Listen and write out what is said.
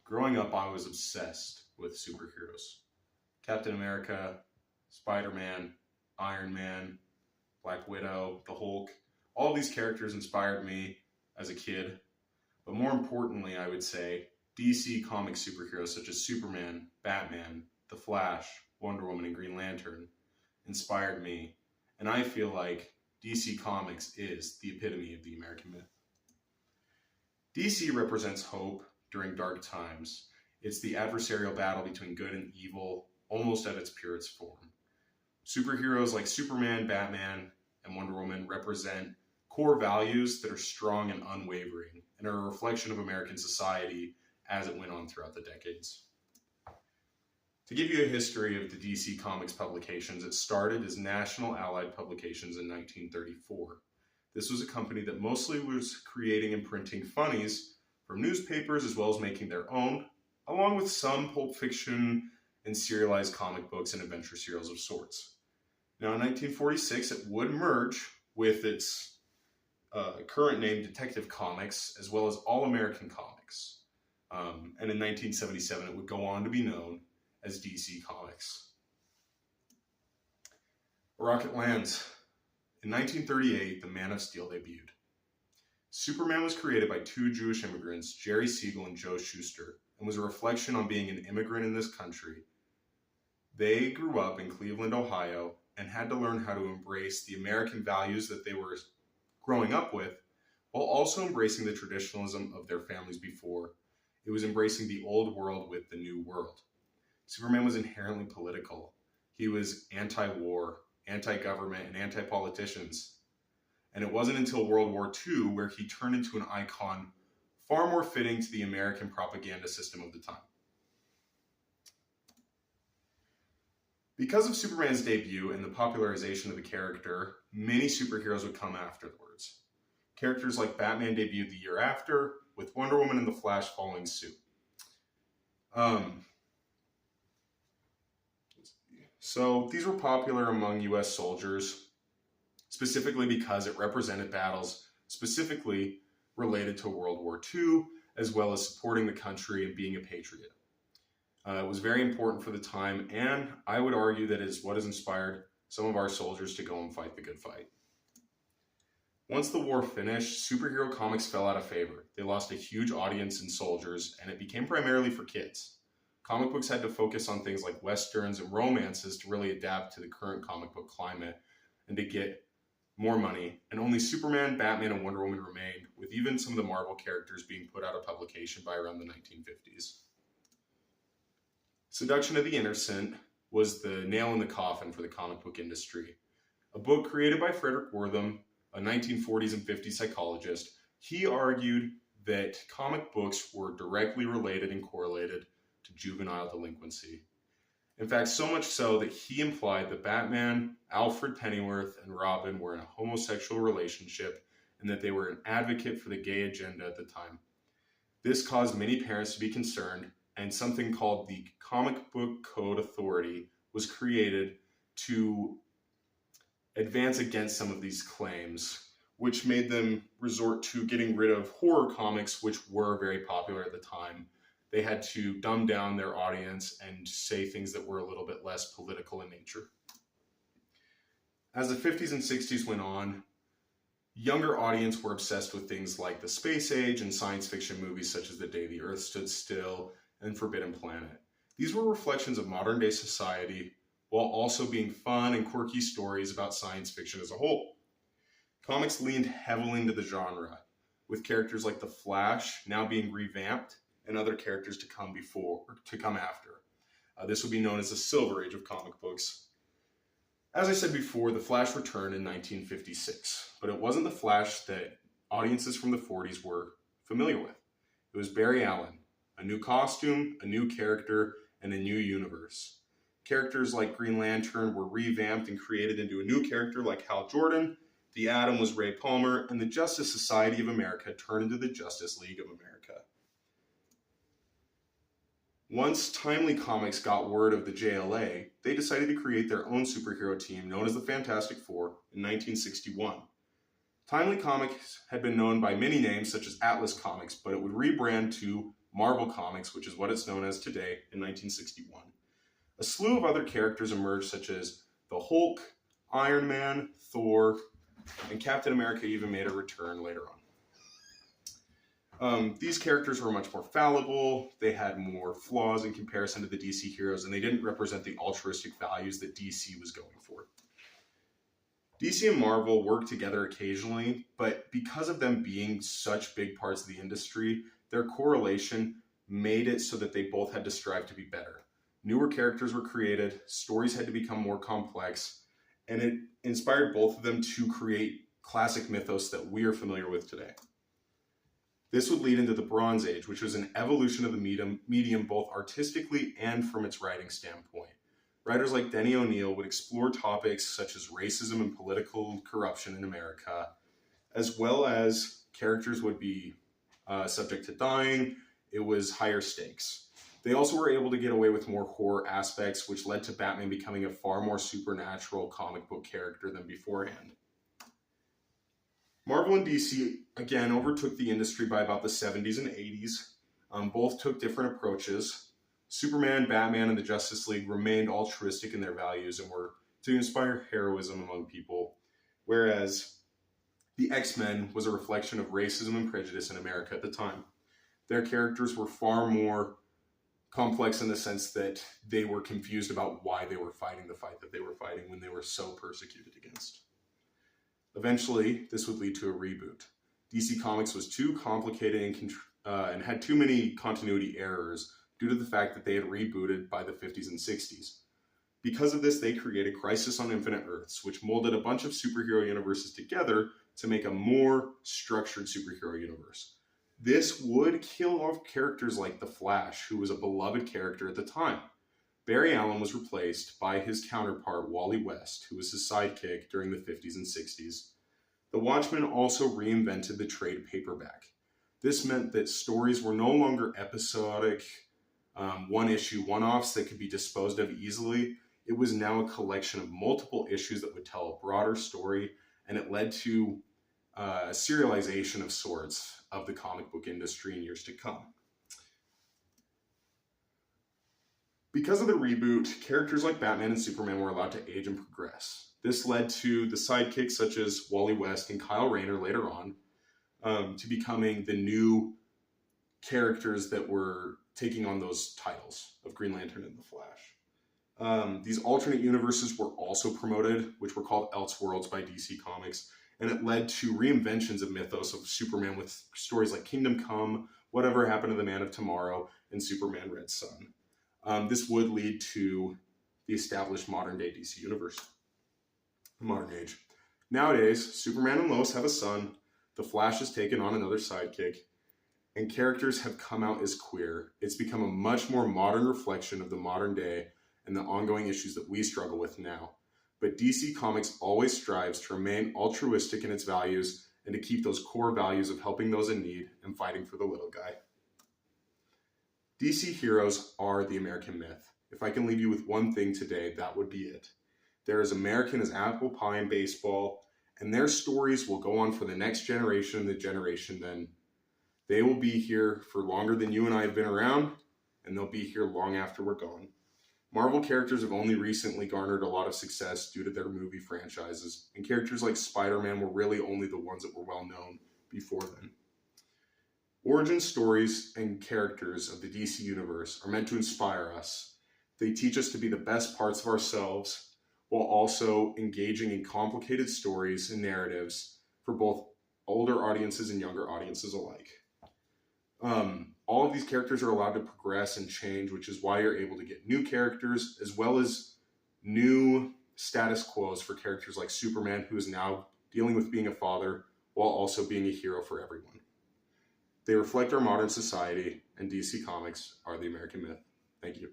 Growing up, I was obsessed with superheroes. Captain America, Spider-Man, Iron Man, Black Widow, the Hulk. All of these characters inspired me as a kid. But more importantly, I would say DC comic superheroes such as Superman, Batman, The Flash, Wonder Woman, and Green Lantern inspired me. And I feel like DC Comics is the epitome of the American myth. DC represents hope during dark times. It's the adversarial battle between good and evil, almost at its purest form. Superheroes like Superman, Batman, and Wonder Woman represent core values that are strong and unwavering, and are a reflection of American society as it went on throughout the decades. To give you a history of the DC Comics publications, it started as National Allied Publications in 1934. This was a company that mostly was creating and printing funnies from newspapers as well as making their own, along with some pulp fiction and serialized comic books and adventure serials of sorts. Now in 1946 it would merge with its current name Detective Comics as well as All American Comics. And in 1977 it would go on to be known as DC Comics. A rocket lands. In 1938, the Man of Steel debuted. Superman was created by two Jewish immigrants, Jerry Siegel and Joe Shuster, and was a reflection on being an immigrant in this country. They grew up in Cleveland, Ohio, and had to learn how to embrace the American values that they were growing up with, while also embracing the traditionalism of their families before. It was embracing the old world with the new world. Superman was inherently political. He was anti-war, anti-government, and anti-politicians. And it wasn't until World War II where he turned into an icon far more fitting to the American propaganda system of the time. Because of Superman's debut and the popularization of the character, many superheroes would come afterwards. Characters like Batman debuted the year after, with Wonder Woman and The Flash following suit. So these were popular among US soldiers, specifically because it represented battles specifically related to World War II, as well as supporting the country and being a patriot. It was very important for the time, and I would argue that it is what has inspired some of our soldiers to go and fight the good fight. Once the war finished, superhero comics fell out of favor. They lost a huge audience in soldiers, and it became primarily for kids. Comic books had to focus on things like westerns and romances to really adapt to the current comic book climate and to get more money, and only Superman, Batman, and Wonder Woman remained, with even some of the Marvel characters being put out of publication by around the 1950s. Seduction of the Innocent was the nail in the coffin for the comic book industry. A book created by Frederick Wortham, a 1940s and 50s psychologist. He argued that comic books were directly related and correlated to juvenile delinquency. In fact, so much so that he implied that Batman, Alfred Pennyworth, and Robin were in a homosexual relationship and that they were an advocate for the gay agenda at the time. This caused many parents to be concerned, and something called the Comic Book Code Authority was created to advance against some of these claims, which made them resort to getting rid of horror comics, which were very popular at the time. They had to dumb down their audience and say things that were a little bit less political in nature. As the 50s and 60s went on, younger audience were obsessed with things like the space age and science fiction movies such as The Day the Earth Stood Still and Forbidden Planet. These were reflections of modern day society while also being fun and quirky stories about science fiction as a whole. Comics leaned heavily into the genre, with characters like The Flash now being revamped and other characters to come after. This would be known as the Silver Age of comic books. As I said before, The Flash returned in 1956, but it wasn't The Flash that audiences from the 40s were familiar with. It was Barry Allen, a new costume, a new character, and a new universe. Characters like Green Lantern were revamped and created into a new character like Hal Jordan, the Atom was Ray Palmer, and the Justice Society of America turned into the Justice League of America. Once Timely Comics got word of the JLA, they decided to create their own superhero team known as the Fantastic Four in 1961. Timely Comics had been known by many names such as Atlas Comics, but it would rebrand to Marvel Comics, which is what it's known as today, in 1961. A slew of other characters emerged, such as the Hulk, Iron Man, Thor, and Captain America even made a return later on. These characters were much more fallible, they had more flaws in comparison to the DC heroes, and they didn't represent the altruistic values that DC was going for. DC and Marvel worked together occasionally, but because of them being such big parts of the industry, their correlation made it so that they both had to strive to be better. Newer characters were created, stories had to become more complex, and it inspired both of them to create classic mythos that we are familiar with today. This would lead into the Bronze Age, which was an evolution of the medium both artistically and from its writing standpoint. Writers like Denny O'Neil would explore topics such as racism and political corruption in America, as well as characters would be subject to dying. It was higher stakes. They also were able to get away with more horror aspects, which led to Batman becoming a far more supernatural comic book character than beforehand. Marvel and DC, again, overtook the industry by about the 70s and 80s. Both took different approaches. Superman, Batman, and the Justice League remained altruistic in their values and were to inspire heroism among people, whereas the X-Men was a reflection of racism and prejudice in America at the time. Their characters were far more complex in the sense that they were confused about why they were fighting the fight that they were fighting when they were so persecuted against. Eventually, this would lead to a reboot. DC Comics was too complicated and had too many continuity errors due to the fact that they had rebooted by the 50s and 60s. Because of this, they created Crisis on Infinite Earths, which molded a bunch of superhero universes together to make a more structured superhero universe. This would kill off characters like The Flash, who was a beloved character at the time. Barry Allen was replaced by his counterpart, Wally West, who was his sidekick during the 50s and 60s. The Watchmen also reinvented the trade paperback. This meant that stories were no longer episodic, one-issue one-offs that could be disposed of easily. It was now a collection of multiple issues that would tell a broader story, and it led to a serialization of sorts of the comic book industry in years to come. Because of the reboot, characters like Batman and Superman were allowed to age and progress. This led to the sidekicks such as Wally West and Kyle Rayner later on to becoming the new characters that were taking on those titles of Green Lantern and the Flash. These alternate universes were also promoted, which were called Elseworlds by DC Comics, and it led to reinventions of mythos of Superman with stories like Kingdom Come, Whatever Happened to the Man of Tomorrow, and Superman Red Sun. This would lead to the established modern-day DC universe. Modern age. Nowadays, Superman and Lois have a son, the Flash has taken on another sidekick, and characters have come out as queer. It's become a much more modern reflection of the modern day and the ongoing issues that we struggle with now. But DC Comics always strives to remain altruistic in its values and to keep those core values of helping those in need and fighting for the little guy. DC heroes are the American myth. If I can leave you with one thing today, that would be it. They're as American as apple pie and baseball, and their stories will go on for the next generation and the generation then. They will be here for longer than you and I have been around, and they'll be here long after we're gone. Marvel characters have only recently garnered a lot of success due to their movie franchises, and characters like Spider-Man were really only the ones that were well known before then. Origin stories and characters of the DC universe are meant to inspire us. They teach us to be the best parts of ourselves, while also engaging in complicated stories and narratives for both older audiences and younger audiences alike. All of these characters are allowed to progress and change, which is why you're able to get new characters, as well as new status quos for characters like Superman, who is now dealing with being a father, while also being a hero for everyone. They reflect our modern society, and DC Comics are the American myth. Thank you.